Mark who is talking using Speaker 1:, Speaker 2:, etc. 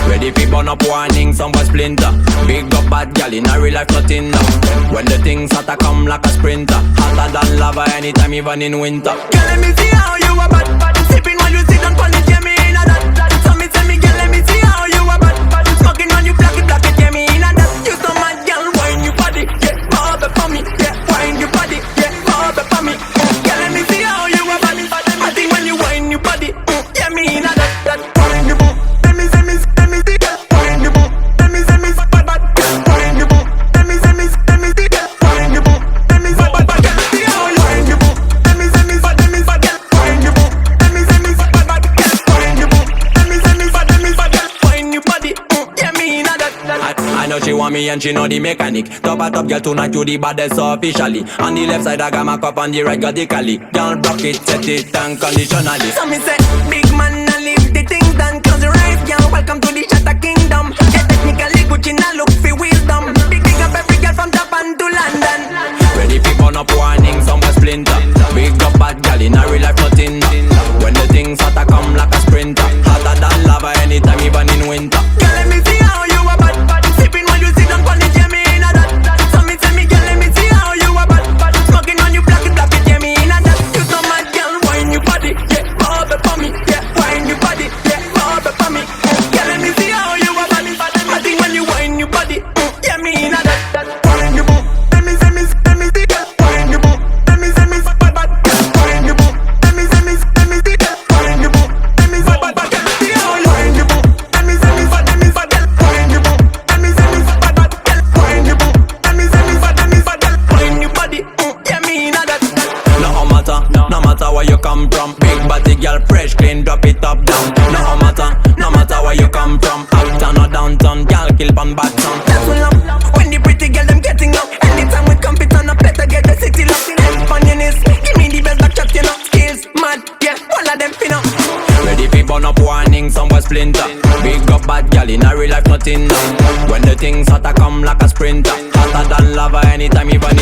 Speaker 1: Ready fi burn up warning, some boy splinter. Big up bad gal in a real life nothing now. When the things hotter come like a sprinter, hotter than lava anytime even in winter. Girl let me see how you a bad, sipping while you sit on it, yeah me in a that. So me tell me girl let me see how you a bad, smoking when you black it, yeah me in a that. You so mad girl, wine your body, yeah, bob it for me, yeah, wine your body, yeah, bob it for me. Girl let me see how you a bad, I think when you wine your body, yeah me in a that. Wine your body. She want me and she know the mechanic. Top a top girl tonight you the baddest officially. On the left side I got my cup, on the right got the cali. Girl block it, set it unconditionally. So me say, big man I leave the things done. Close your eyes, girl, welcome to the Shatter Kingdom. Get technically Gucci now look for wisdom. Big up every girl from Japan to London. Ready for burn up warning, some boy splinter. Big up bad girl in a real life nothing. When the things hotter come like a sprinter, hotter than lava anytime even in winter. Girl let me see how you a bad. No matter where you come from, big body girl, fresh, clean, drop it up down. No matter where you come from, uptown or downtown, girl, kill pan bad sound. That's what love, when the pretty girl them getting up. Anytime we come it on a better get the city locked in. Funniness, give me the best back shot, you know. Skills, mad, yeah, all of them pin up. Ready for burn up warning, some boy splinter. Big up bad girl in a real life nothing now. When the things hotter come like a sprinter, hotter than lava anytime even